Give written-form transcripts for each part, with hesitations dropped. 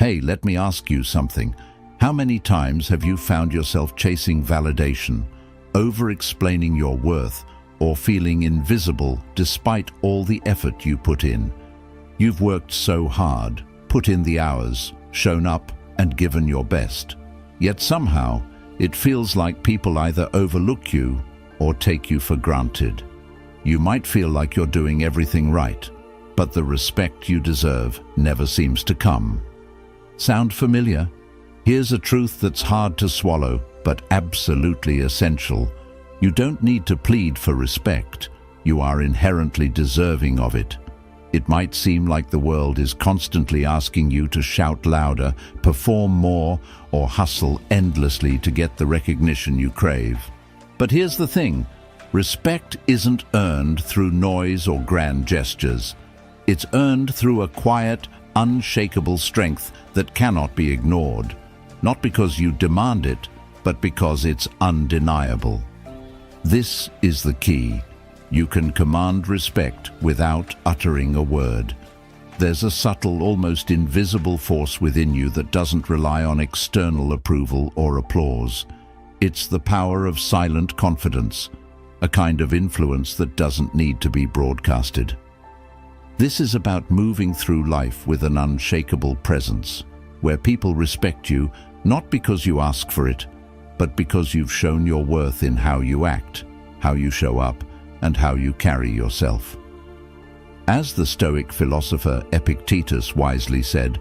Hey, let me ask you something. How many times have you found yourself chasing validation, over-explaining your worth, or feeling invisible despite all the effort you put in? You've worked so hard, put in the hours, shown up, and given your best. Yet somehow, it feels like people either overlook you or take you for granted. You might feel like you're doing everything right, but the respect you deserve never seems to come. Sound familiar? Here's a truth that's hard to swallow, but absolutely essential. You don't need to plead for respect. You are inherently deserving of it. It might seem like the world is constantly asking you to shout louder, perform more, or hustle endlessly to get the recognition you crave. But here's the thing. Respect isn't earned through noise or grand gestures. It's earned through a quiet, unshakable strength that cannot be ignored. Not because you demand it, but because it's undeniable. This is the key. You can command respect without uttering a word. There's a subtle, almost invisible force within you that doesn't rely on external approval or applause. It's the power of silent confidence, a kind of influence that doesn't need to be broadcasted. This is about moving through life with an unshakable presence, where people respect you not because you ask for it, but because you've shown your worth in how you act, how you show up, and how you carry yourself. As the Stoic philosopher Epictetus wisely said,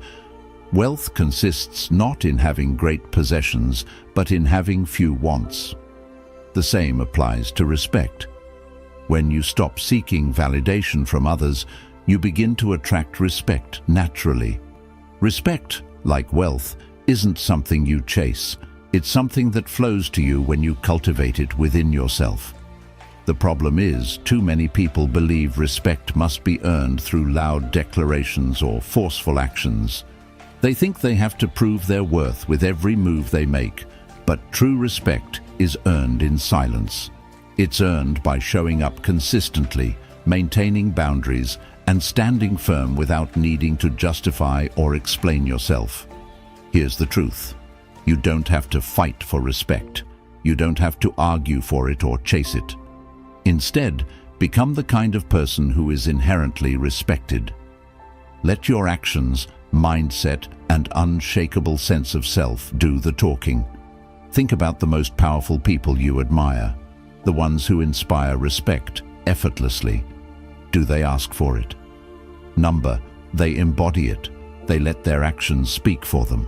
wealth consists not in having great possessions, but in having few wants. The same applies to respect. When you stop seeking validation from others, you begin to attract respect naturally. Respect, like wealth, isn't something you chase. It's something that flows to you when you cultivate it within yourself. The problem is, too many people believe respect must be earned through loud declarations or forceful actions. They think they have to prove their worth with every move they make, but true respect is earned in silence. It's earned by showing up consistently, maintaining boundaries, and standing firm without needing to justify or explain yourself. Here's the truth. You don't have to fight for respect. You don't have to argue for it or chase it. Instead, become the kind of person who is inherently respected. Let your actions, mindset, and unshakable sense of self do the talking. Think about the most powerful people you admire, the ones who inspire respect effortlessly. Do they ask for it? Number, they embody it. They let their actions speak for them.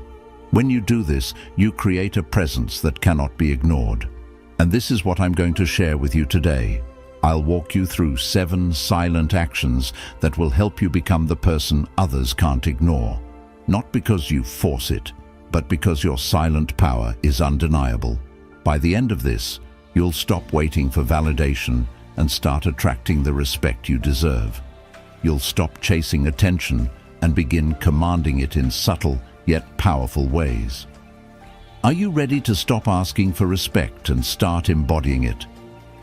When you do this, you create a presence that cannot be ignored. And this is what I'm going to share with you today. I'll walk you through 7 silent actions that will help you become the person others can't ignore. Not because you force it, but because your silent power is undeniable. By the end of this, you'll stop waiting for validation and start attracting the respect you deserve. You'll stop chasing attention and begin commanding it in subtle yet powerful ways. Are you ready to stop asking for respect and start embodying it?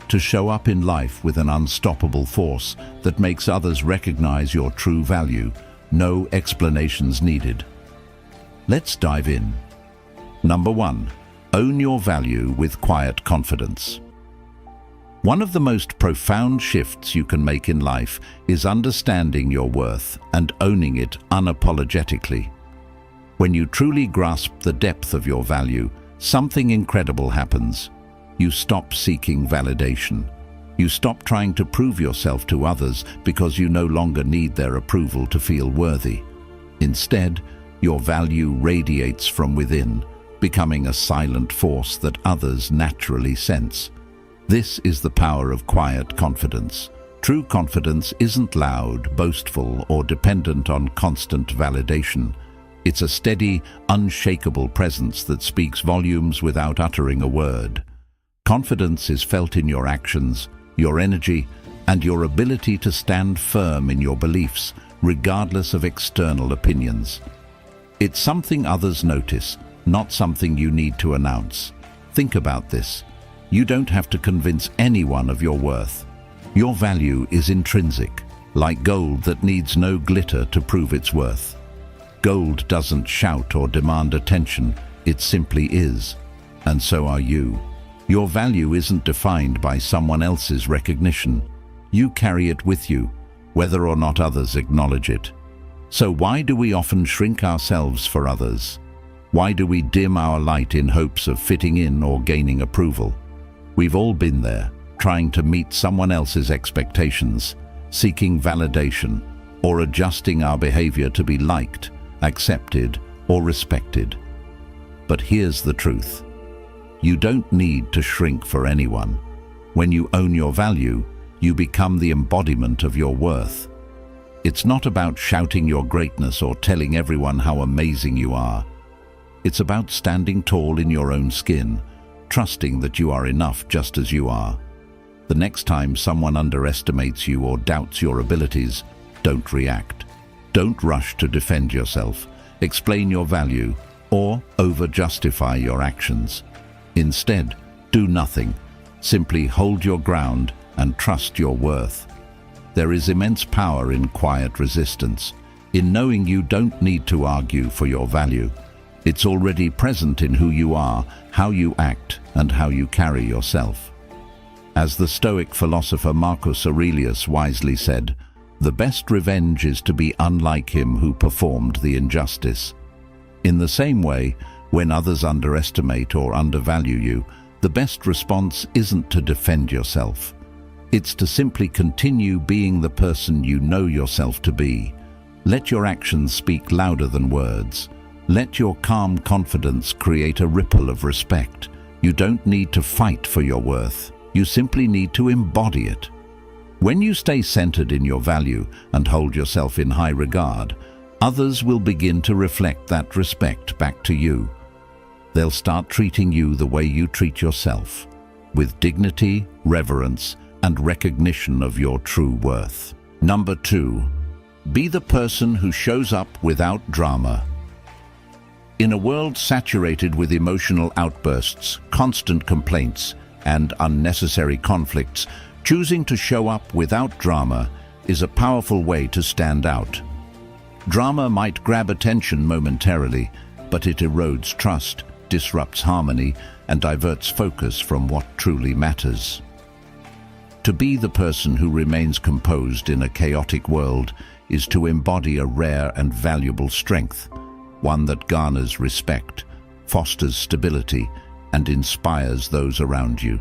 To show up in life with an unstoppable force that makes others recognize your true value, no explanations needed. Let's dive in. Number 1, own your value with quiet confidence. One of the most profound shifts you can make in life is understanding your worth and owning it unapologetically. When you truly grasp the depth of your value, something incredible happens. You stop seeking validation. You stop trying to prove yourself to others because you no longer need their approval to feel worthy. Instead, your value radiates from within, becoming a silent force that others naturally sense. This is the power of quiet confidence. True confidence isn't loud, boastful, or dependent on constant validation. It's a steady, unshakable presence that speaks volumes without uttering a word. Confidence is felt in your actions, your energy, and your ability to stand firm in your beliefs, regardless of external opinions. It's something others notice, not something you need to announce. Think about this. You don't have to convince anyone of your worth. Your value is intrinsic, like gold that needs no glitter to prove its worth. Gold doesn't shout or demand attention, it simply is. And so are you. Your value isn't defined by someone else's recognition. You carry it with you, whether or not others acknowledge it. So why do we often shrink ourselves for others? Why do we dim our light in hopes of fitting in or gaining approval? We've all been there, trying to meet someone else's expectations, seeking validation, or adjusting our behavior to be liked, accepted, or respected. But here's the truth. You don't need to shrink for anyone. When you own your value, you become the embodiment of your worth. It's not about shouting your greatness or telling everyone how amazing you are. It's about standing tall in your own skin, trusting that you are enough just as you are. The next time someone underestimates you or doubts your abilities, don't react. Don't rush to defend yourself, explain your value, or over-justify your actions. Instead, do nothing. Simply hold your ground and trust your worth. There is immense power in quiet resistance, in knowing you don't need to argue for your value. It's already present in who you are, how you act, and how you carry yourself. As the Stoic philosopher Marcus Aurelius wisely said, "The best revenge is to be unlike him who performed the injustice." In the same way, when others underestimate or undervalue you, the best response isn't to defend yourself. It's to simply continue being the person you know yourself to be. Let your actions speak louder than words. Let your calm confidence create a ripple of respect. You don't need to fight for your worth. You simply need to embody it. When you stay centered in your value and hold yourself in high regard, others will begin to reflect that respect back to you. They'll start treating you the way you treat yourself, with dignity, reverence, and recognition of your true worth. Number 2, be the person who shows up without drama. In a world saturated with emotional outbursts, constant complaints, and unnecessary conflicts, choosing to show up without drama is a powerful way to stand out. Drama might grab attention momentarily, but it erodes trust, disrupts harmony, and diverts focus from what truly matters. To be the person who remains composed in a chaotic world is to embody a rare and valuable strength, one that garners respect, fosters stability, and inspires those around you.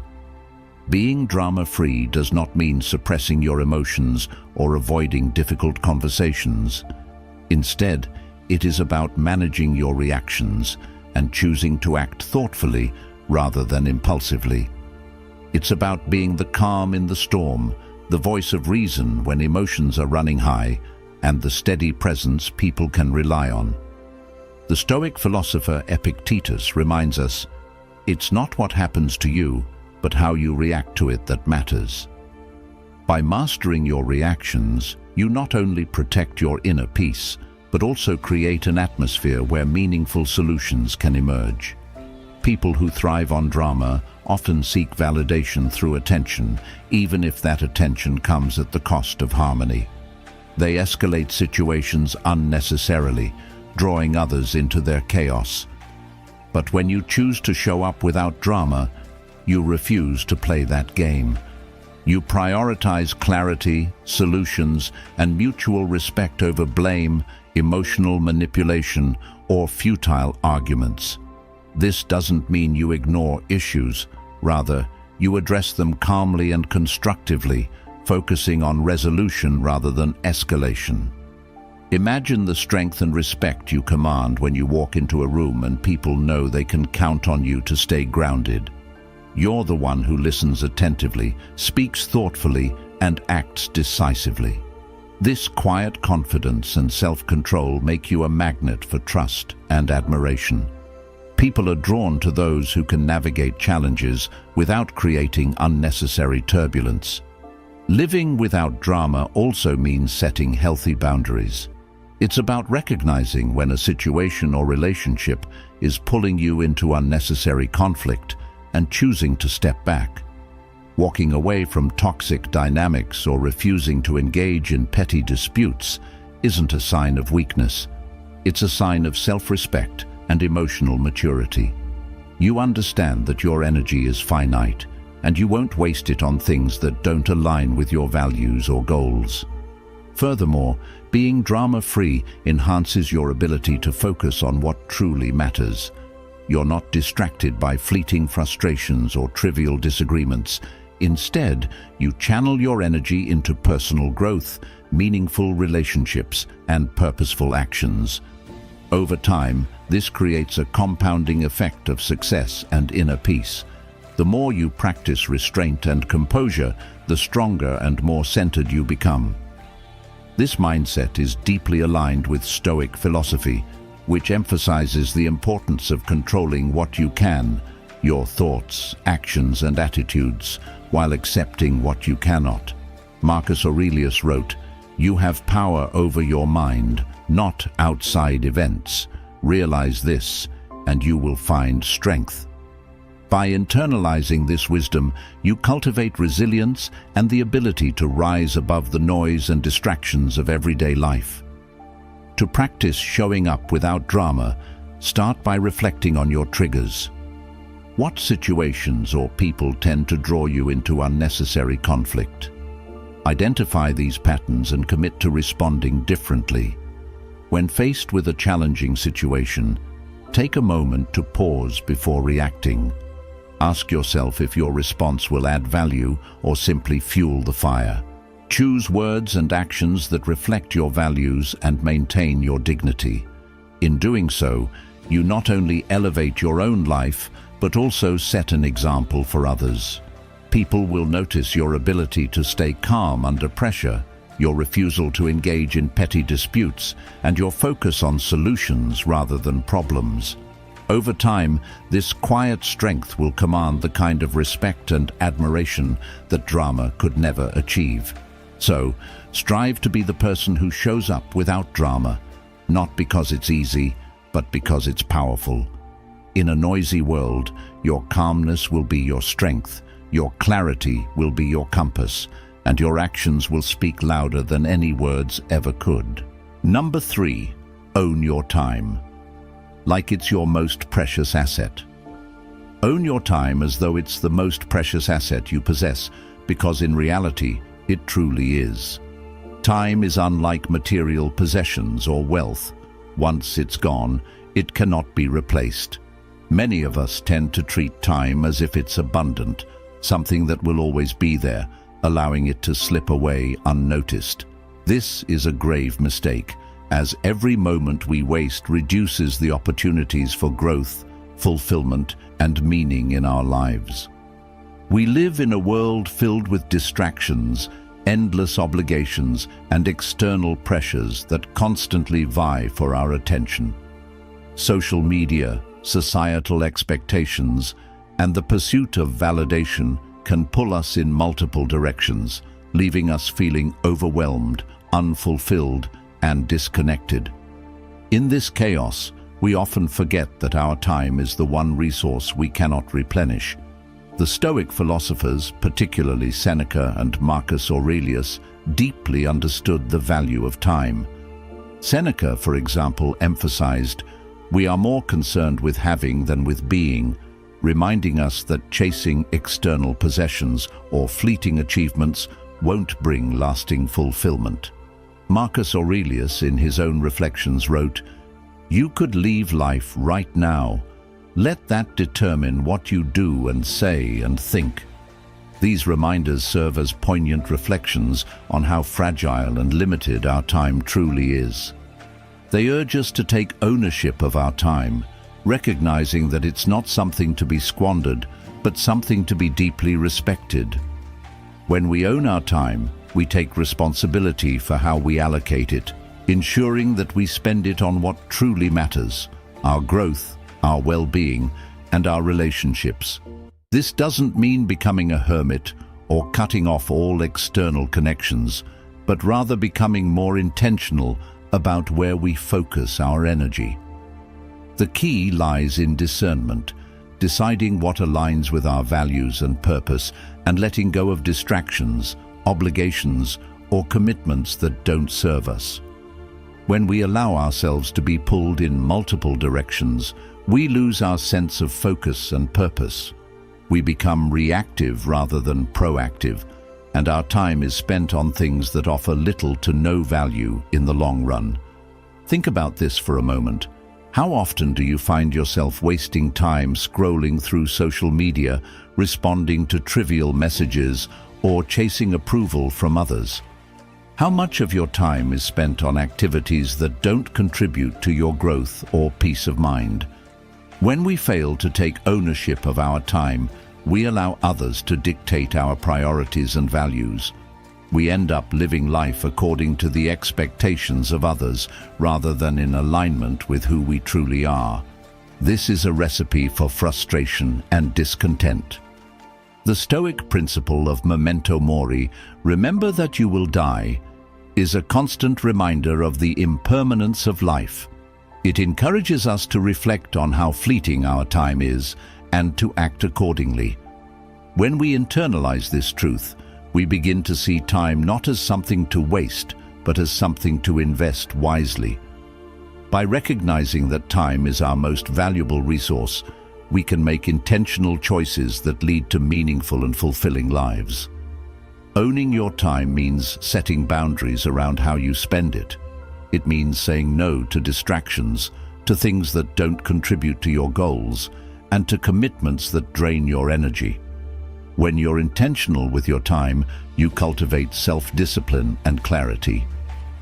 Being drama-free does not mean suppressing your emotions or avoiding difficult conversations. Instead, it is about managing your reactions and choosing to act thoughtfully rather than impulsively. It's about being the calm in the storm, the voice of reason when emotions are running high, and the steady presence people can rely on. The Stoic philosopher Epictetus reminds us, "It's not what happens to you, but how you react to it that matters." By mastering your reactions, you not only protect your inner peace, but also create an atmosphere where meaningful solutions can emerge. People who thrive on drama often seek validation through attention, even if that attention comes at the cost of harmony. They escalate situations unnecessarily, drawing others into their chaos. But when you choose to show up without drama, you refuse to play that game. You prioritize clarity, solutions, and mutual respect over blame, emotional manipulation, or futile arguments. This doesn't mean you ignore issues. Rather, you address them calmly and constructively, focusing on resolution rather than escalation. Imagine the strength and respect you command when you walk into a room and people know they can count on you to stay grounded. You're the one who listens attentively, speaks thoughtfully, and acts decisively. This quiet confidence and self-control make you a magnet for trust and admiration. People are drawn to those who can navigate challenges without creating unnecessary turbulence. Living without drama also means setting healthy boundaries. It's about recognizing when a situation or relationship is pulling you into unnecessary conflict and choosing to step back. Walking away from toxic dynamics or refusing to engage in petty disputes isn't a sign of weakness. It's a sign of self-respect and emotional maturity. You understand that your energy is finite, and you won't waste it on things that don't align with your values or goals. Furthermore, being drama-free enhances your ability to focus on what truly matters. You're not distracted by fleeting frustrations or trivial disagreements. Instead, you channel your energy into personal growth, meaningful relationships, and purposeful actions. Over time, this creates a compounding effect of success and inner peace. The more you practice restraint and composure, the stronger and more centered you become. This mindset is deeply aligned with Stoic philosophy, which emphasizes the importance of controlling what you can, your thoughts, actions, and attitudes, while accepting what you cannot. Marcus Aurelius wrote, "You have power over your mind, not outside events. Realize this, and you will find strength." By internalizing this wisdom, you cultivate resilience and the ability to rise above the noise and distractions of everyday life. To practice showing up without drama, start by reflecting on your triggers. What situations or people tend to draw you into unnecessary conflict? Identify these patterns and commit to responding differently. When faced with a challenging situation, take a moment to pause before reacting. Ask yourself if your response will add value or simply fuel the fire. Choose words and actions that reflect your values and maintain your dignity. In doing so, you not only elevate your own life, but also set an example for others. People will notice your ability to stay calm under pressure, your refusal to engage in petty disputes, and your focus on solutions rather than problems. Over time, this quiet strength will command the kind of respect and admiration that drama could never achieve. So, strive to be the person who shows up without drama, not because it's easy, but because it's powerful. In a noisy world, your calmness will be your strength, your clarity will be your compass, and your actions will speak louder than any words ever could. Number 3, own your time. Like it's your most precious asset. Own your time as though it's the most precious asset you possess, because in reality, it truly is. Time is unlike material possessions or wealth. Once it's gone, it cannot be replaced. Many of us tend to treat time as if it's abundant, something that will always be there, allowing it to slip away unnoticed. This is a grave mistake, as every moment we waste reduces the opportunities for growth, fulfillment, and meaning in our lives. We live in a world filled with distractions, endless obligations, and external pressures that constantly vie for our attention. Social media, societal expectations, and the pursuit of validation can pull us in multiple directions, leaving us feeling overwhelmed, unfulfilled, and disconnected. In this chaos, we often forget that our time is the one resource we cannot replenish. The Stoic philosophers, particularly Seneca and Marcus Aurelius, deeply understood the value of time. Seneca, for example, emphasized, "We are more concerned with having than with being," reminding us that chasing external possessions or fleeting achievements won't bring lasting fulfillment. Marcus Aurelius, in his own reflections, wrote, "You could leave life right now. Let that determine what you do and say and think." These reminders serve as poignant reflections on how fragile and limited our time truly is. They urge us to take ownership of our time, recognizing that it's not something to be squandered, but something to be deeply respected. When we own our time, we take responsibility for how we allocate it, ensuring that we spend it on what truly matters, our growth, our well-being, and our relationships. This doesn't mean becoming a hermit or cutting off all external connections, but rather becoming more intentional about where we focus our energy. The key lies in discernment, deciding what aligns with our values and purpose, and letting go of distractions, obligations, or commitments that don't serve us. When we allow ourselves to be pulled in multiple directions, we lose our sense of focus and purpose. We become reactive rather than proactive, and our time is spent on things that offer little to no value in the long run. Think about this for a moment. How often do you find yourself wasting time scrolling through social media, responding to trivial messages, or chasing approval from others? How much of your time is spent on activities that don't contribute to your growth or peace of mind? When we fail to take ownership of our time, we allow others to dictate our priorities and values. We end up living life according to the expectations of others rather than in alignment with who we truly are. This is a recipe for frustration and discontent. The Stoic principle of memento mori, remember that you will die, is a constant reminder of the impermanence of life. It encourages us to reflect on how fleeting our time is and to act accordingly. When we internalize this truth, we begin to see time not as something to waste, but as something to invest wisely. By recognizing that time is our most valuable resource, we can make intentional choices that lead to meaningful and fulfilling lives. Owning your time means setting boundaries around how you spend it. It means saying no to distractions, to things that don't contribute to your goals, and to commitments that drain your energy. When you're intentional with your time, you cultivate self-discipline and clarity.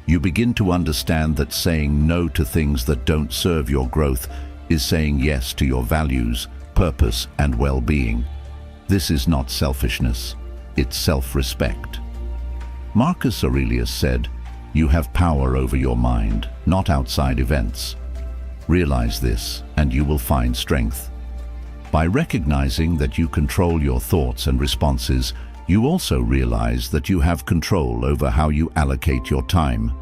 You begin to understand that saying no to things that don't serve your growth is saying yes to your values, purpose, and well-being. This is not selfishness, it's self-respect. Marcus Aurelius said, "You have power over your mind, not outside events." Realize this, and you will find strength. By recognizing that you control your thoughts and responses, you also realize that you have control over how you allocate your time.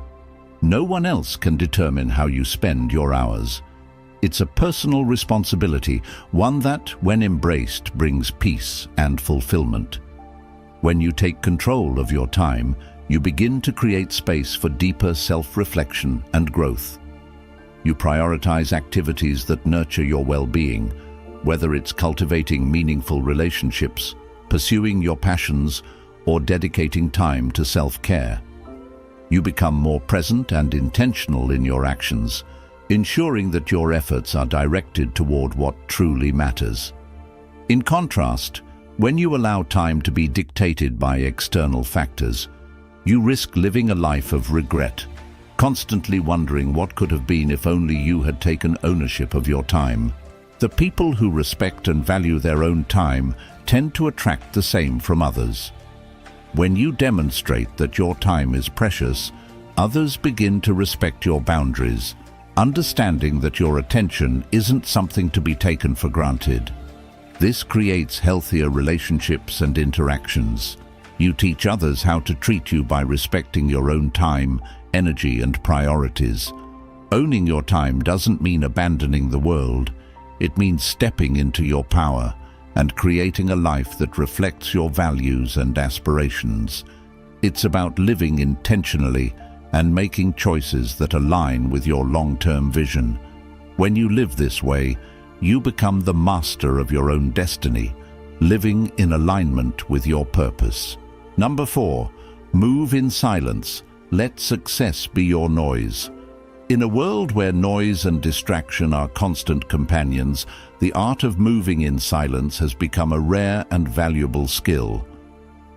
No one else can determine how you spend your hours. It's a personal responsibility, one that, when embraced, brings peace and fulfillment. When you take control of your time, you begin to create space for deeper self-reflection and growth. You prioritize activities that nurture your well-being, whether it's cultivating meaningful relationships, pursuing your passions, or dedicating time to self-care. You become more present and intentional in your actions, ensuring that your efforts are directed toward what truly matters. In contrast, when you allow time to be dictated by external factors, you risk living a life of regret, constantly wondering what could have been if only you had taken ownership of your time. The people who respect and value their own time tend to attract the same from others. When you demonstrate that your time is precious, others begin to respect your boundaries, understanding that your attention isn't something to be taken for granted. This creates healthier relationships and interactions. You teach others how to treat you by respecting your own time, energy, and priorities. Owning your time doesn't mean abandoning the world. It means stepping into your power and creating a life that reflects your values and aspirations. It's about living intentionally and making choices that align with your long-term vision. When you live this way, you become the master of your own destiny, living in alignment with your purpose. Number 4, move in silence. Let success be your noise. In a world where noise and distraction are constant companions, the art of moving in silence has become a rare and valuable skill.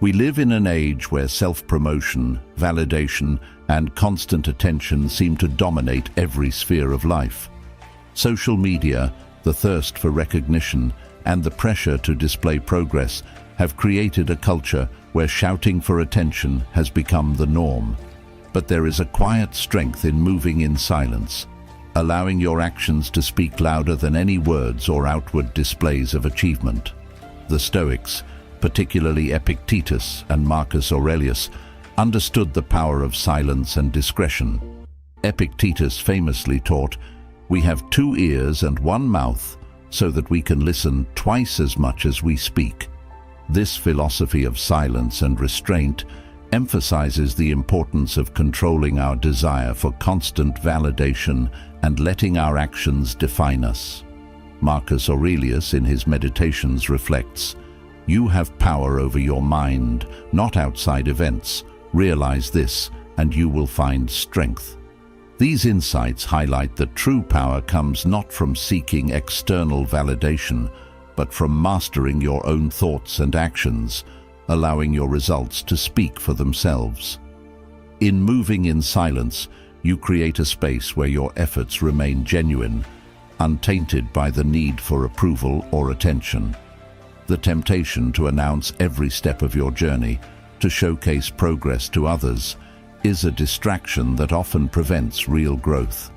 We live in an age where self-promotion, validation, and constant attention seem to dominate every sphere of life. Social media, the thirst for recognition, and the pressure to display progress have created a culture where shouting for attention has become the norm. But there is a quiet strength in moving in silence, allowing your actions to speak louder than any words or outward displays of achievement. The Stoics, particularly Epictetus and Marcus Aurelius, understood the power of silence and discretion. Epictetus famously taught, "We have 2 ears and 1 mouth, so that we can listen twice as much as we speak." This philosophy of silence and restraint emphasizes the importance of controlling our desire for constant validation and letting our actions define us. Marcus Aurelius, in his Meditations, reflects, "You have power over your mind, not outside events. Realize this, and you will find strength." These insights highlight that true power comes not from seeking external validation, but from mastering your own thoughts and actions, allowing your results to speak for themselves. In moving in silence, you create a space where your efforts remain genuine, untainted by the need for approval or attention. The temptation to announce every step of your journey, to showcase progress to others, is a distraction that often prevents real growth.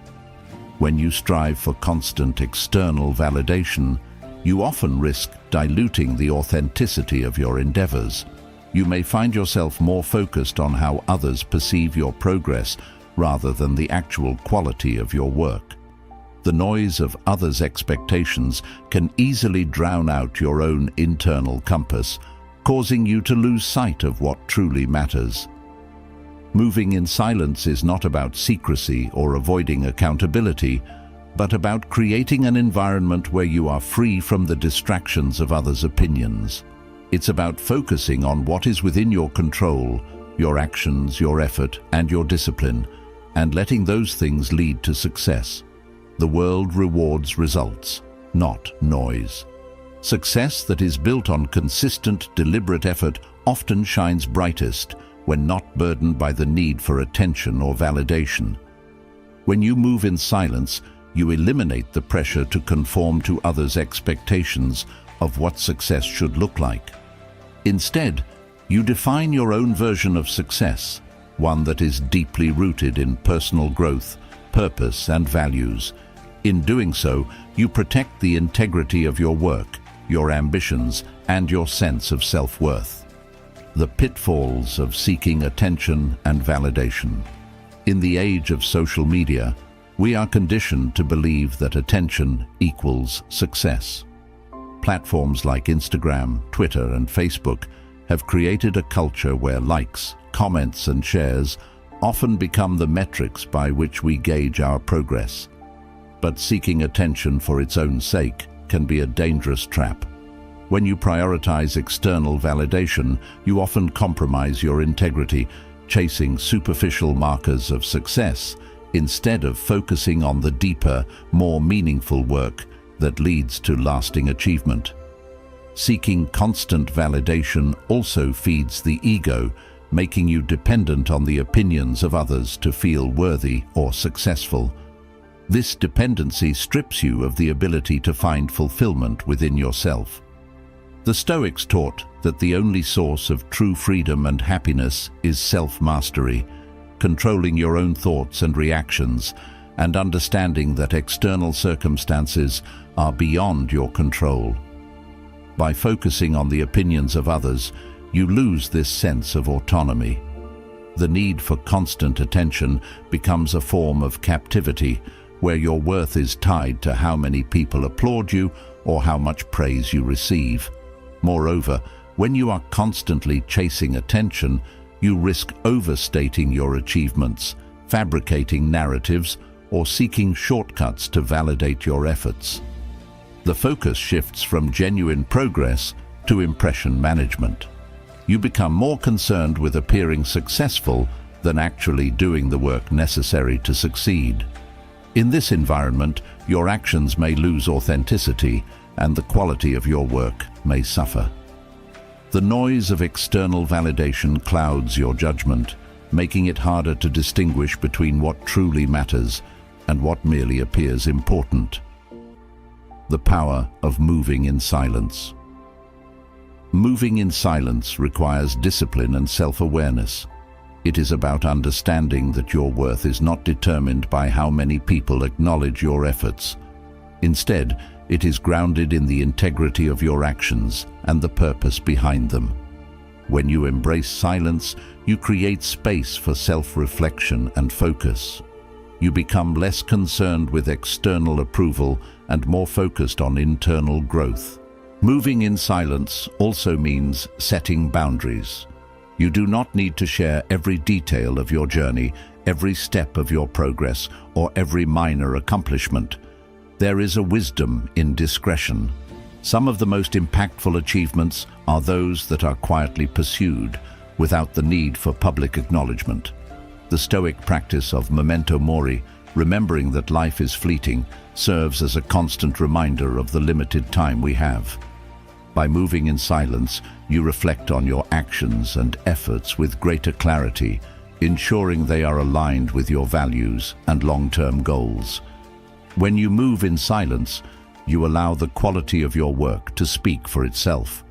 When you strive for constant external validation, you often risk diluting the authenticity of your endeavors. You may find yourself more focused on how others perceive your progress rather than the actual quality of your work. The noise of others' expectations can easily drown out your own internal compass, causing you to lose sight of what truly matters. Moving in silence is not about secrecy or avoiding accountability, but about creating an environment where you are free from the distractions of others' opinions. It's about focusing on what is within your control, your actions, your effort, and your discipline, and letting those things lead to success. The world rewards results, not noise. Success that is built on consistent, deliberate effort often shines brightest when not burdened by the need for attention or validation. When you move in silence, you eliminate the pressure to conform to others' expectations of what success should look like. Instead, you define your own version of success, one that is deeply rooted in personal growth, purpose, and values. In doing so, you protect the integrity of your work, your ambitions, and your sense of self-worth. The pitfalls of seeking attention and validation. In the age of social media, we are conditioned to believe that attention equals success. Platforms like Instagram, Twitter, and Facebook have created a culture where likes, comments, and shares often become the metrics by which we gauge our progress. But seeking attention for its own sake can be a dangerous trap. When you prioritize external validation, you often compromise your integrity, chasing superficial markers of success instead of focusing on the deeper, more meaningful work that leads to lasting achievement. Seeking constant validation also feeds the ego, making you dependent on the opinions of others to feel worthy or successful. This dependency strips you of the ability to find fulfillment within yourself. The Stoics taught that the only source of true freedom and happiness is self-mastery, controlling your own thoughts and reactions, and understanding that external circumstances are beyond your control. By focusing on the opinions of others, you lose this sense of autonomy. The need for constant attention becomes a form of captivity, where your worth is tied to how many people applaud you or how much praise you receive. Moreover, when you are constantly chasing attention, you risk overstating your achievements, fabricating narratives, or seeking shortcuts to validate your efforts. The focus shifts from genuine progress to impression management. You become more concerned with appearing successful than actually doing the work necessary to succeed. In this environment, your actions may lose authenticity and the quality of your work may suffer. The noise of external validation clouds your judgment, making it harder to distinguish between what truly matters and what merely appears important. The power of moving in silence. Moving in silence requires discipline and self-awareness. It is about understanding that your worth is not determined by how many people acknowledge your efforts. Instead, it is grounded in the integrity of your actions and the purpose behind them. When you embrace silence, you create space for self-reflection and focus. You become less concerned with external approval and more focused on internal growth. Moving in silence also means setting boundaries. You do not need to share every detail of your journey, every step of your progress, or every minor accomplishment. There is a wisdom in discretion. Some of the most impactful achievements are those that are quietly pursued, without the need for public acknowledgement. The Stoic practice of memento mori, remembering that life is fleeting, serves as a constant reminder of the limited time we have. By moving in silence, you reflect on your actions and efforts with greater clarity, ensuring they are aligned with your values and long-term goals. When you move in silence, you allow the quality of your work to speak for itself.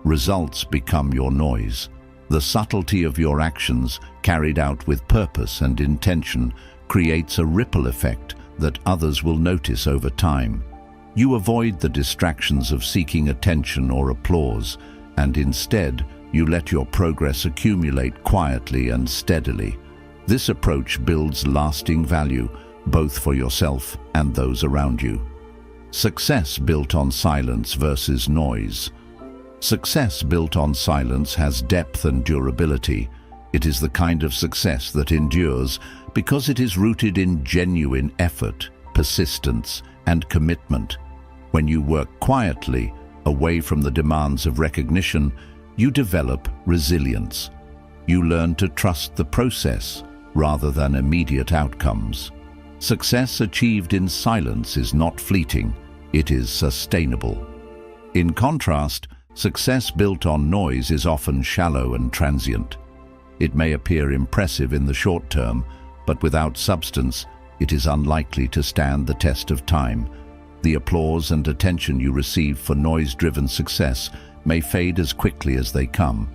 Results become your noise. The subtlety of your actions, carried out with purpose and intention, creates a ripple effect that others will notice over time. You avoid the distractions of seeking attention or applause, and instead, you let your progress accumulate quietly and steadily. This approach builds lasting value, both for yourself and those around you. Success built on silence versus noise. Success built on silence has depth and durability. It is the kind of success that endures because it is rooted in genuine effort, persistence, and commitment. When you work quietly, away from the demands of recognition, you develop resilience. You learn to trust the process rather than immediate outcomes. Success achieved in silence is not fleeting, it is sustainable. In contrast, success built on noise is often shallow and transient. It may appear impressive in the short term, but without substance, it is unlikely to stand the test of time. The applause and attention you receive for noise-driven success may fade as quickly as they come.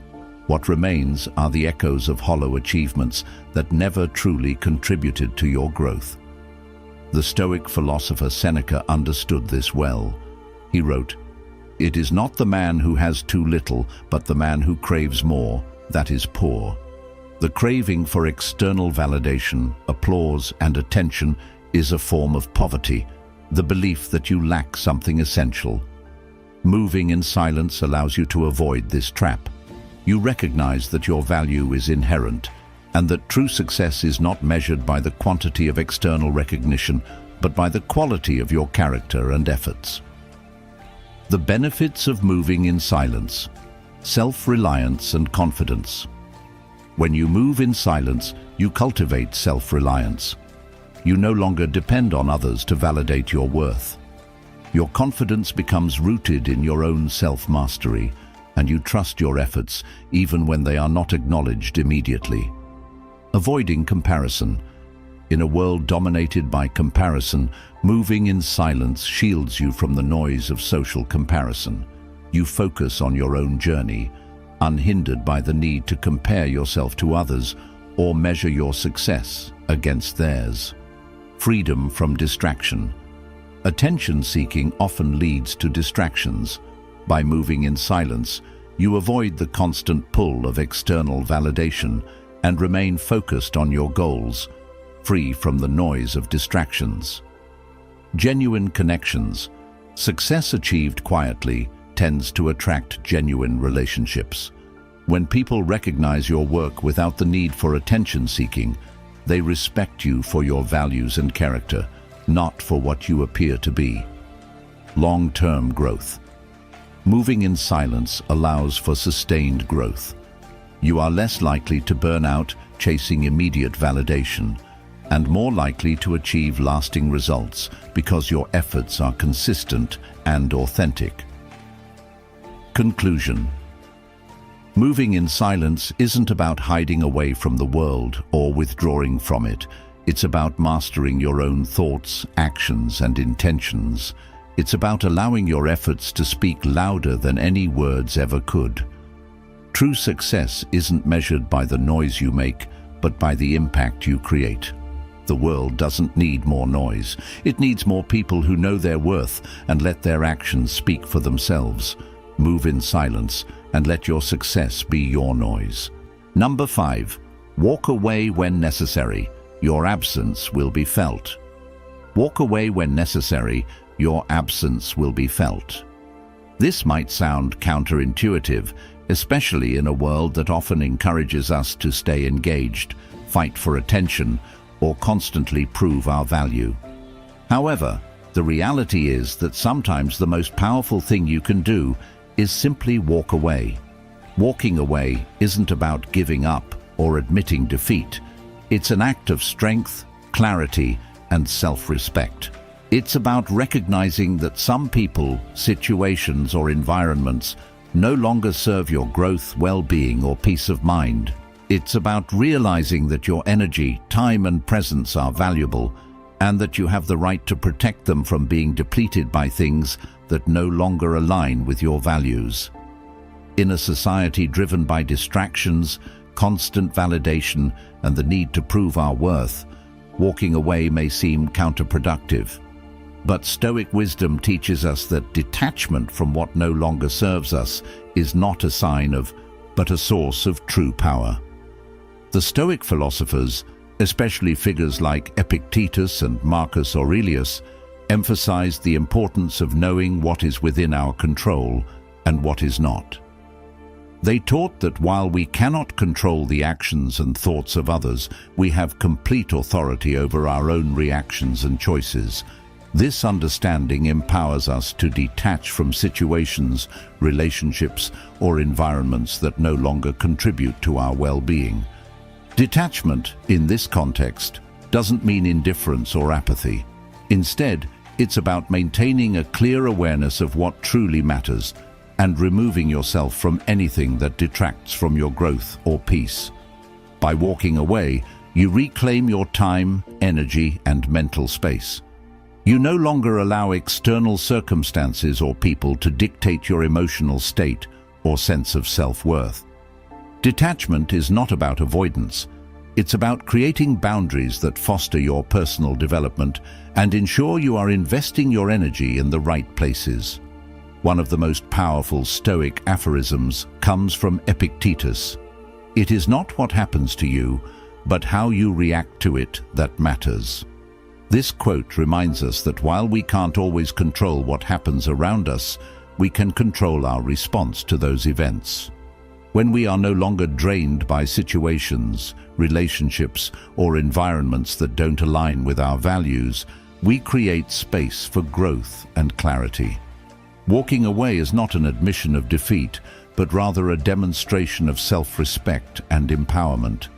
What remains are the echoes of hollow achievements that never truly contributed to your growth. The Stoic philosopher Seneca understood this well. He wrote, "It is not the man who has too little, but the man who craves more, that is poor." The craving for external validation, applause, and attention is a form of poverty, the belief that you lack something essential. Moving in silence allows you to avoid this trap. You recognize that your value is inherent, and that true success is not measured by the quantity of external recognition, but by the quality of your character and efforts. The benefits of moving in silence: self-reliance and confidence. When you move in silence, you cultivate self-reliance. You no longer depend on others to validate your worth. Your confidence becomes rooted in your own self-mastery, and you trust your efforts even when they are not acknowledged immediately. Avoiding comparison. In a world dominated by comparison, moving in silence shields you from the noise of social comparison. You focus on your own journey, unhindered by the need to compare yourself to others or measure your success against theirs. Freedom from distraction. Attention-seeking often leads to distractions. By moving in silence, you avoid the constant pull of external validation and remain focused on your goals, free from the noise of distractions. Genuine connections. Success achieved quietly tends to attract genuine relationships. When people recognize your work without the need for attention-seeking, they respect you for your values and character, not for what you appear to be. Long-term growth. Moving in silence allows for sustained growth. You are less likely to burn out chasing immediate validation, and more likely to achieve lasting results because your efforts are consistent and authentic. Conclusion. Moving in silence isn't about hiding away from the world or withdrawing from it. It's about mastering your own thoughts, actions, and intentions. It's about allowing your efforts to speak louder than any words ever could. True success isn't measured by the noise you make, but by the impact you create. The world doesn't need more noise. It needs more people who know their worth and let their actions speak for themselves. Move in silence and let your success be your noise. Number 5. Walk away when necessary. Your absence will be felt. Walk away when necessary. Your absence will be felt. This might sound counterintuitive, especially in a world that often encourages us to stay engaged, fight for attention, or constantly prove our value. However, the reality is that sometimes the most powerful thing you can do is simply walk away. Walking away isn't about giving up or admitting defeat. It's an act of strength, clarity, and self-respect. It's about recognizing that some people, situations, or environments no longer serve your growth, well-being, or peace of mind. It's about realizing that your energy, time, and presence are valuable, and that you have the right to protect them from being depleted by things that no longer align with your values. In a society driven by distractions, constant validation, and the need to prove our worth, walking away may seem counterproductive. But Stoic wisdom teaches us that detachment from what no longer serves us is not a sign of, but a source of true power. The Stoic philosophers, especially figures like Epictetus and Marcus Aurelius, emphasized the importance of knowing what is within our control and what is not. They taught that while we cannot control the actions and thoughts of others, we have complete authority over our own reactions and choices. This understanding empowers us to detach from situations, relationships, or environments that no longer contribute to our well-being. Detachment, in this context, doesn't mean indifference or apathy. Instead, it's about maintaining a clear awareness of what truly matters and removing yourself from anything that detracts from your growth or peace. By walking away, you reclaim your time, energy, and mental space. You no longer allow external circumstances or people to dictate your emotional state or sense of self-worth. Detachment is not about avoidance. It's about creating boundaries that foster your personal development and ensure you are investing your energy in the right places. One of the most powerful Stoic aphorisms comes from Epictetus. It is not what happens to you, but how you react to it that matters. This quote reminds us that while we can't always control what happens around us, we can control our response to those events. When we are no longer drained by situations, relationships, or environments that don't align with our values, we create space for growth and clarity. Walking away is not an admission of defeat, but rather a demonstration of self-respect and empowerment.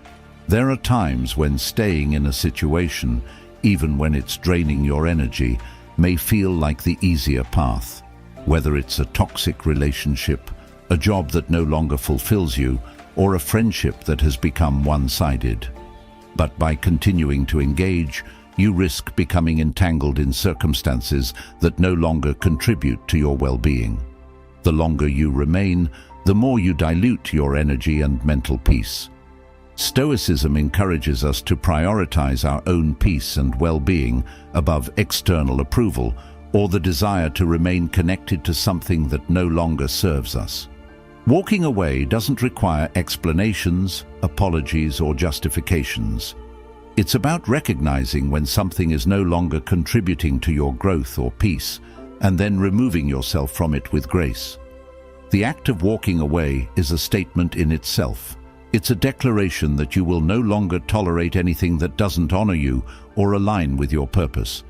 There are times when staying in a situation, even when it's draining your energy, may feel like the easier path. Whether it's a toxic relationship, a job that no longer fulfills you, or a friendship that has become one-sided. But by continuing to engage, you risk becoming entangled in circumstances that no longer contribute to your well-being. The longer you remain, the more you dilute your energy and mental peace. Stoicism encourages us to prioritize our own peace and well-being above external approval or the desire to remain connected to something that no longer serves us. Walking away doesn't require explanations, apologies, or justifications. It's about recognizing when something is no longer contributing to your growth or peace, and then removing yourself from it with grace. The act of walking away is a statement in itself. It's a declaration that you will no longer tolerate anything that doesn't honor you or align with your purpose.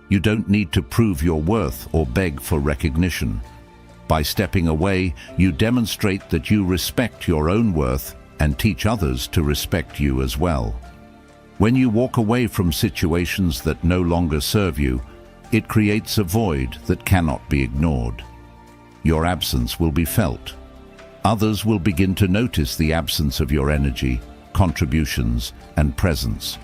You don't need to prove your worth or beg for recognition. By stepping away, you demonstrate that you respect your own worth and teach others to respect you as well. When you walk away from situations that no longer serve you, it creates a void that cannot be ignored. Your absence will be felt. Others will begin to notice the absence of your energy, contributions, and presence.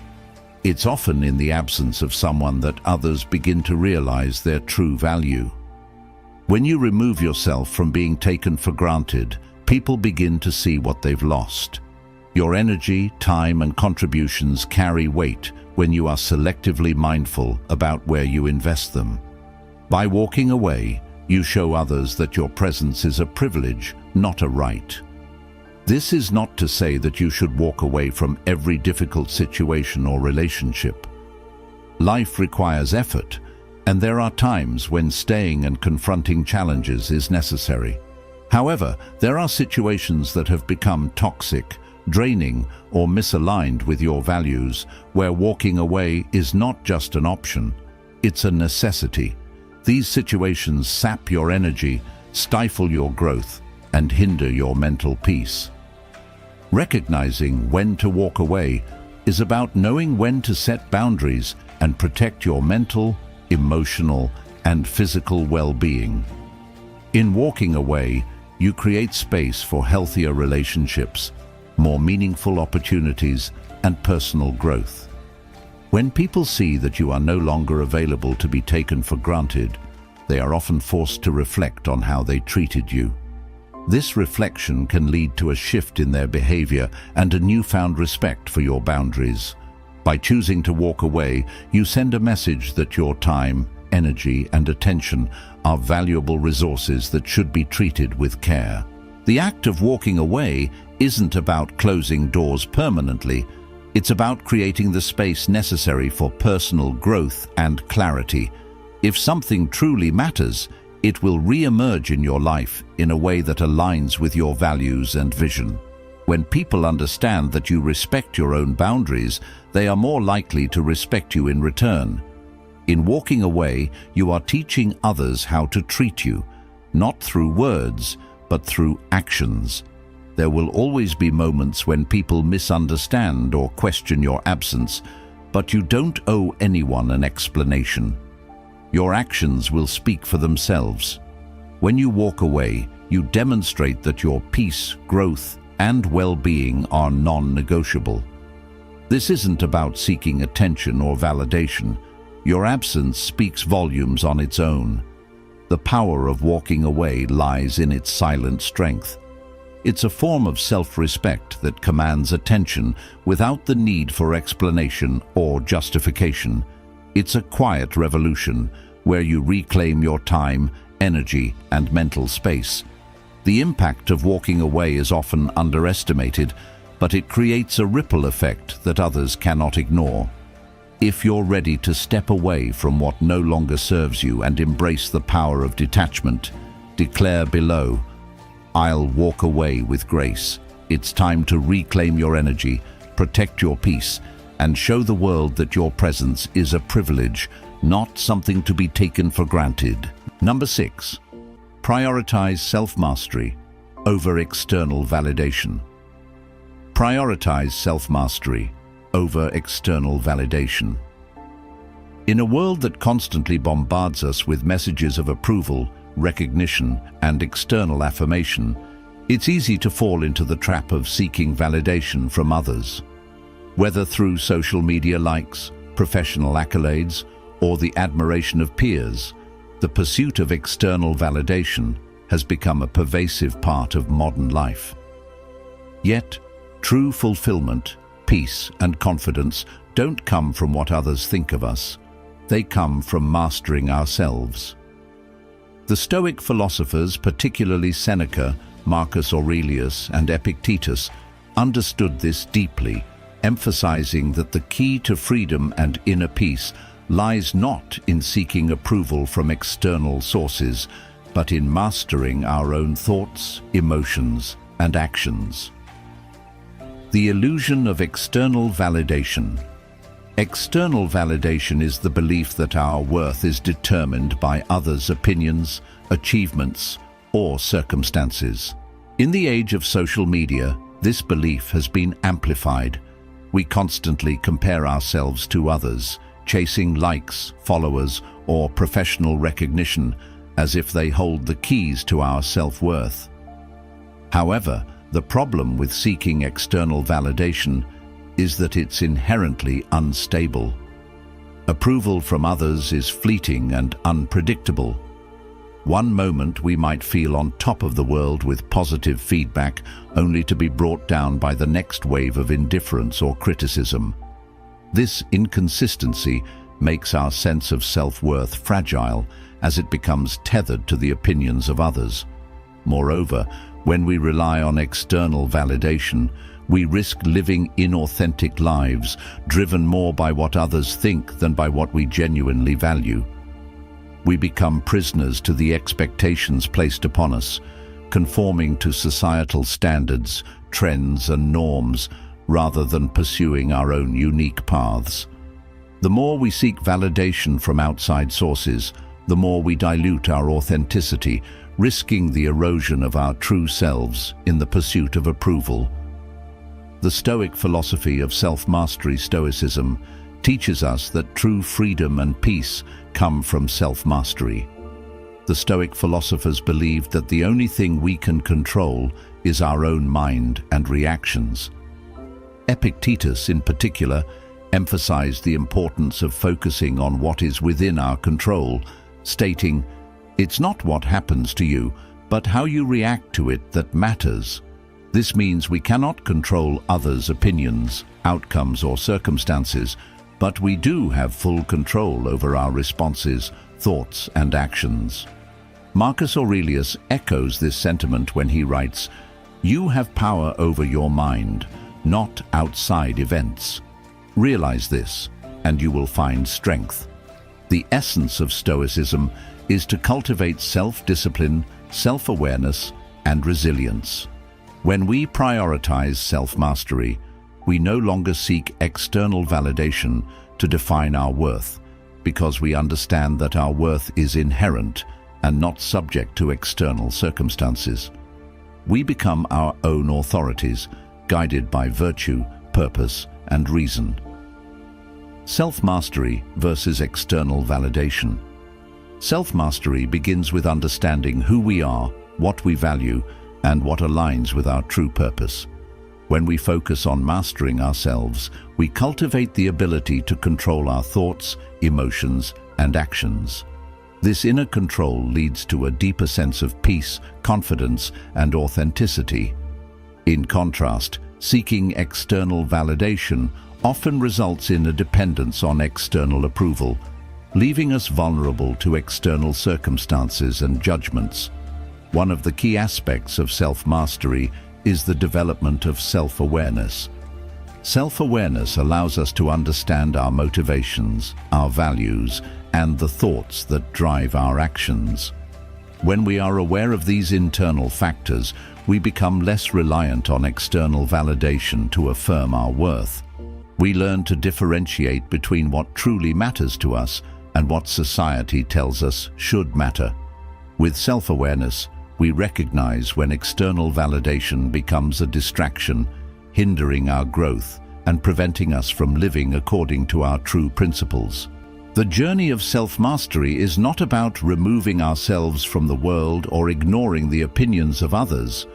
It's often in the absence of someone that others begin to realize their true value. When you remove yourself from being taken for granted, people begin to see what they've lost. Your energy, time, and contributions carry weight when you are selectively mindful about where you invest them. By walking away, you show others that your presence is a privilege, not a right. This is not to say that you should walk away from every difficult situation or relationship. Life requires effort, and there are times when staying and confronting challenges is necessary. However, there are situations that have become toxic, draining, or misaligned with your values, where walking away is not just an option, it's a necessity. These situations sap your energy, stifle your growth, and hinder your mental peace. Recognizing when to walk away is about knowing when to set boundaries and protect your mental, emotional, and physical well-being. In walking away, you create space for healthier relationships, more meaningful opportunities, and personal growth. When people see that you are no longer available to be taken for granted, they are often forced to reflect on how they treated you. This reflection can lead to a shift in their behavior and a newfound respect for your boundaries. By choosing to walk away, you send a message that your time, energy, and attention are valuable resources that should be treated with care. The act of walking away isn't about closing doors permanently. It's about creating the space necessary for personal growth and clarity. If something truly matters, it will re-emerge in your life in a way that aligns with your values and vision. When people understand that you respect your own boundaries, they are more likely to respect you in return. In walking away, you are teaching others how to treat you, not through words, but through actions. There will always be moments when people misunderstand or question your absence, but you don't owe anyone an explanation. Your actions will speak for themselves. When you walk away, you demonstrate that your peace, growth, and well-being are non-negotiable. This isn't about seeking attention or validation. Your absence speaks volumes on its own. The power of walking away lies in its silent strength. It's a form of self-respect that commands attention without the need for explanation or justification. It's a quiet revolution where you reclaim your time, energy, and mental space. The impact of walking away is often underestimated, but it creates a ripple effect that others cannot ignore. If you're ready to step away from what no longer serves you and embrace the power of detachment, declare below, "I'll walk away with grace." It's time to reclaim your energy, protect your peace, and show the world that your presence is a privilege, not something to be taken for granted. Number 6. Prioritize self-mastery over external validation. Prioritize self-mastery over external validation. In a world that constantly bombards us with messages of approval, recognition, and external affirmation, it's easy to fall into the trap of seeking validation from others. Whether through social media likes, professional accolades, or the admiration of peers, the pursuit of external validation has become a pervasive part of modern life. Yet, true fulfillment, peace, and confidence don't come from what others think of us. They come from mastering ourselves. The Stoic philosophers, particularly Seneca, Marcus Aurelius, and Epictetus, understood this deeply, emphasizing that the key to freedom and inner peace lies not in seeking approval from external sources, but in mastering our own thoughts, emotions, and actions. The illusion of external validation. External validation is the belief that our worth is determined by others' opinions, achievements, or circumstances. In the age of social media, this belief has been amplified. We constantly compare ourselves to others, chasing likes, followers, or professional recognition as if they hold the keys to our self-worth. However, the problem with seeking external validation is that it's inherently unstable. Approval from others is fleeting and unpredictable. One moment we might feel on top of the world with positive feedback, only to be brought down by the next wave of indifference or criticism. This inconsistency makes our sense of self-worth fragile as it becomes tethered to the opinions of others. Moreover, when we rely on external validation, we risk living inauthentic lives, driven more by what others think than by what we genuinely value. We become prisoners to the expectations placed upon us, conforming to societal standards, trends, and norms, rather than pursuing our own unique paths. The more we seek validation from outside sources, the more we dilute our authenticity, risking the erosion of our true selves in the pursuit of approval. The Stoic philosophy of self-mastery, Stoicism, teaches us that true freedom and peace come from self-mastery. The Stoic philosophers believed that the only thing we can control is our own mind and reactions. Epictetus, in particular, emphasized the importance of focusing on what is within our control, stating, "It's not what happens to you, but how you react to it that matters." This means we cannot control others' opinions, outcomes, or circumstances, but we do have full control over our responses, thoughts, and actions. Marcus Aurelius echoes this sentiment when he writes, "You have power over your mind, not outside events. Realize this, and you will find strength." The essence of Stoicism is to cultivate self-discipline, self-awareness, and resilience. When we prioritize self-mastery, we no longer seek external validation to define our worth, because we understand that our worth is inherent and not subject to external circumstances. We become our own authorities, guided by virtue, purpose, and reason. Self-mastery versus external validation. Self-mastery begins with understanding who we are, what we value, and what aligns with our true purpose. When we focus on mastering ourselves, we cultivate the ability to control our thoughts, emotions, and actions. This inner control leads to a deeper sense of peace, confidence, and authenticity. In contrast, seeking external validation often results in a dependence on external approval, leaving us vulnerable to external circumstances and judgments. One of the key aspects of self-mastery is the development of self-awareness. Self-awareness allows us to understand our motivations, our values, and the thoughts that drive our actions. When we are aware of these internal factors, we become less reliant on external validation to affirm our worth. We learn to differentiate between what truly matters to us and what society tells us should matter. With self-awareness, we recognize when external validation becomes a distraction, hindering our growth and preventing us from living according to our true principles. The journey of self-mastery is not about removing ourselves from the world or ignoring the opinions of others,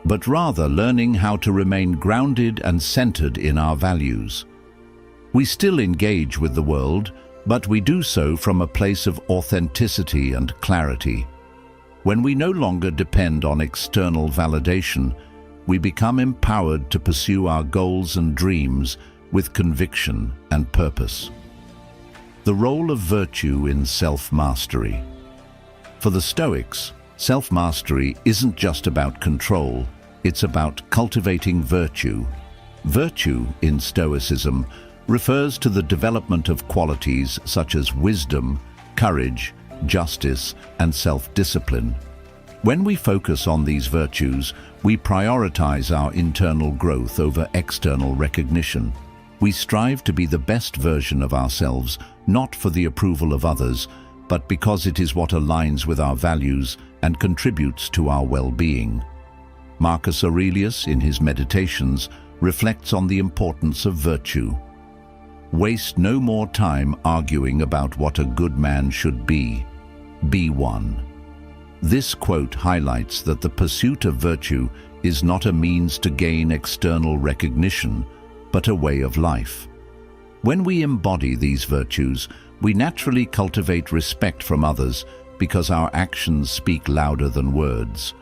but rather learning how to remain grounded and centered in our values. We still engage with the world, but we do so from a place of authenticity and clarity. When we no longer depend on external validation, we become empowered to pursue our goals and dreams with conviction and purpose. The role of virtue in self-mastery. For the Stoics, self-mastery isn't just about control, it's about cultivating virtue. Virtue, in Stoicism, refers to the development of qualities such as wisdom, courage, justice, and self-discipline. When we focus on these virtues, we prioritize our internal growth over external recognition. We strive to be the best version of ourselves, not for the approval of others, but because it is what aligns with our values and contributes to our well-being. Marcus Aurelius, in his Meditations, reflects on the importance of virtue. Waste no more time arguing about what a good man should be. Be one. This quote highlights that the pursuit of virtue is not a means to gain external recognition, but a way of life. When we embody these virtues, we naturally cultivate respect from others because our actions speak louder than words.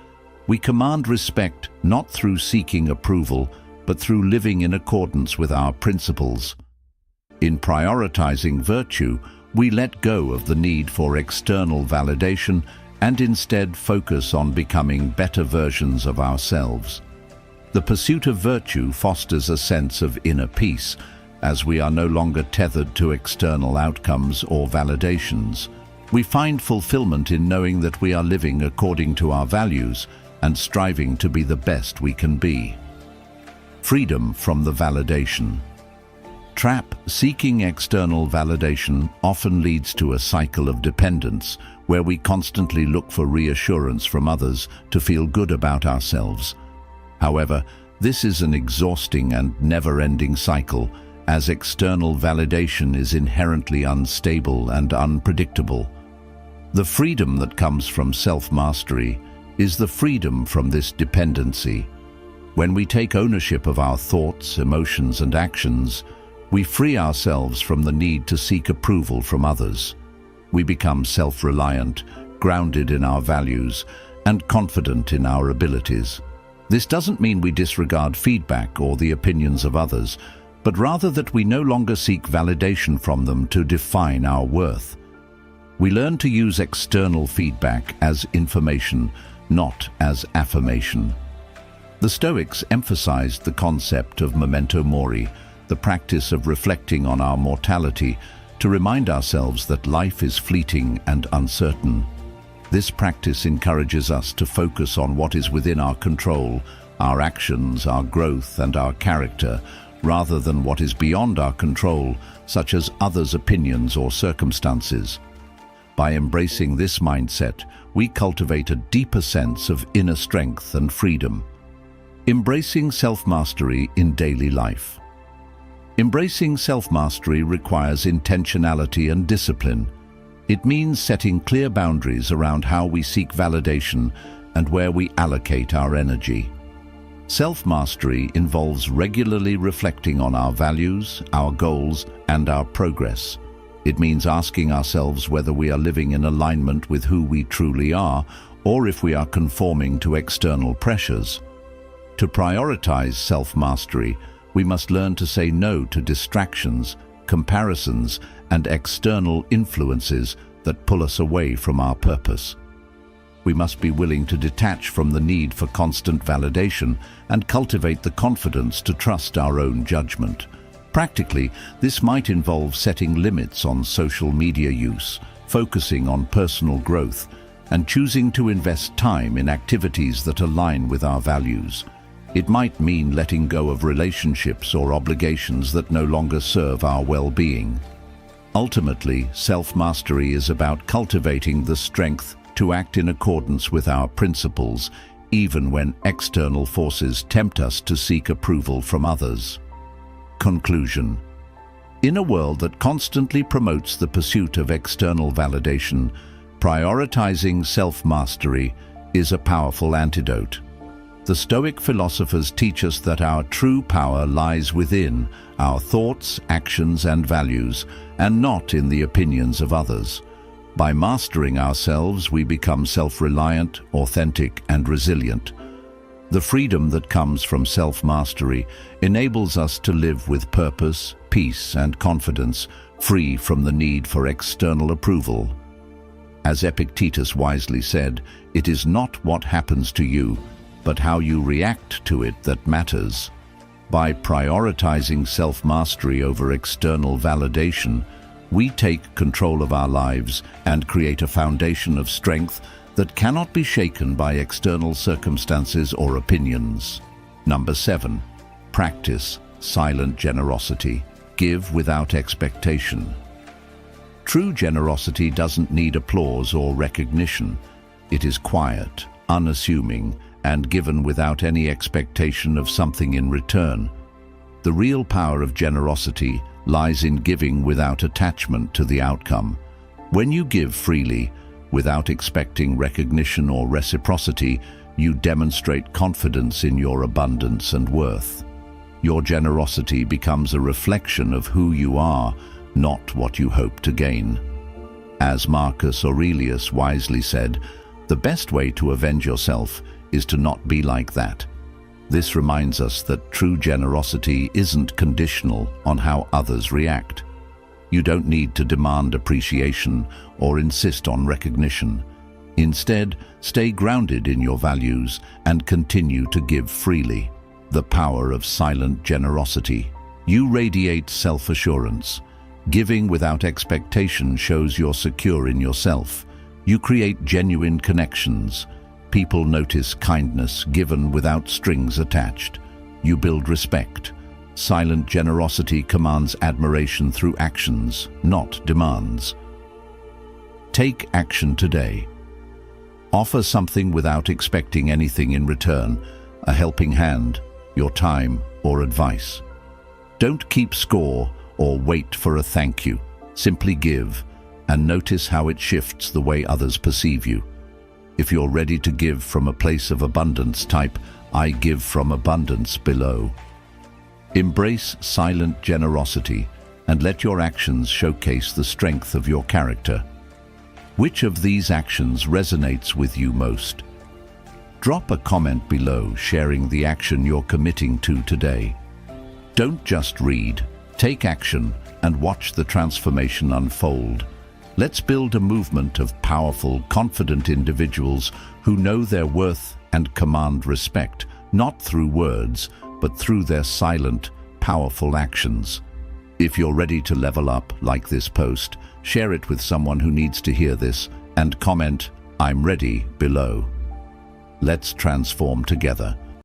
We command respect not through seeking approval, but through living in accordance with our principles. In prioritizing virtue, we let go of the need for external validation and instead focus on becoming better versions of ourselves. The pursuit of virtue fosters a sense of inner peace, as we are no longer tethered to external outcomes or validations. We find fulfillment in knowing that we are living according to our values, and striving to be the best we can be. Freedom from the validation trap. Seeking external validation often leads to a cycle of dependence where we constantly look for reassurance from others to feel good about ourselves. However, this is an exhausting and never-ending cycle, as external validation is inherently unstable and unpredictable. The freedom that comes from self-mastery is the freedom from this dependency. When we take ownership of our thoughts, emotions, and actions, we free ourselves from the need to seek approval from others. We become self-reliant, grounded in our values, and confident in our abilities. This doesn't mean we disregard feedback or the opinions of others, but rather that we no longer seek validation from them to define our worth. We learn to use external feedback as information, not as affirmation. The Stoics emphasized the concept of memento mori, the practice of reflecting on our mortality to remind ourselves that life is fleeting and uncertain. This practice encourages us to focus on what is within our control, our actions, our growth, and our character, rather than what is beyond our control, such as others' opinions or circumstances. By embracing this mindset, we cultivate a deeper sense of inner strength and freedom. Embracing self-mastery in daily life. Embracing self-mastery requires intentionality and discipline. It means setting clear boundaries around how we seek validation and where we allocate our energy. Self-mastery involves regularly reflecting on our values, our goals, and our progress. It means asking ourselves whether we are living in alignment with who we truly are, or if we are conforming to external pressures. To prioritize self-mastery, we must learn to say no to distractions, comparisons, and external influences that pull us away from our purpose. We must be willing to detach from the need for constant validation and cultivate the confidence to trust our own judgment. Practically, this might involve setting limits on social media use, focusing on personal growth, and choosing to invest time in activities that align with our values. It might mean letting go of relationships or obligations that no longer serve our well-being. Ultimately, self-mastery is about cultivating the strength to act in accordance with our principles, even when external forces tempt us to seek approval from others. Conclusion. In a world that constantly promotes the pursuit of external validation, prioritizing self-mastery is a powerful antidote. The Stoic philosophers teach us that our true power lies within our thoughts, actions, and values, and not in the opinions of others. By mastering ourselves, we become self-reliant, authentic, and resilient. The freedom that comes from self-mastery enables us to live with purpose, peace, and confidence, free from the need for external approval. As Epictetus wisely said, "It is not what happens to you, but how you react to it that matters." By prioritizing self-mastery over external validation, we take control of our lives and create a foundation of strength that cannot be shaken by external circumstances or opinions. Number 7. Practice silent generosity. Give without expectation. True generosity doesn't need applause or recognition. It is quiet, unassuming, and given without any expectation of something in return. The real power of generosity lies in giving without attachment to the outcome. When you give freely, without expecting recognition or reciprocity, you demonstrate confidence in your abundance and worth. Your generosity becomes a reflection of who you are, not what you hope to gain. As Marcus Aurelius wisely said, the best way to avenge yourself is to not be like that. This reminds us that true generosity isn't conditional on how others react. You don't need to demand appreciation or insist on recognition. Instead, stay grounded in your values and continue to give freely. The power of silent generosity. You radiate self-assurance. Giving without expectation shows you're secure in yourself. You create genuine connections. People notice kindness given without strings attached. You build respect. Silent generosity commands admiration through actions, not demands. Take action today. Offer something without expecting anything in return, a helping hand, your time, or advice. Don't keep score or wait for a thank you. Simply give, and notice how it shifts the way others perceive you. If you're ready to give from a place of abundance, type, "I give from abundance" below. Embrace silent generosity and let your actions showcase the strength of your character. Which of these actions resonates with you most? Drop a comment below sharing the action you're committing to today. Don't just read, take action and watch the transformation unfold. Let's build a movement of powerful, confident individuals who know their worth and command respect, not through words, but through their silent, powerful actions. If you're ready to level up, like this post, share it with someone who needs to hear this, and comment, "I'm ready" below. Let's transform together.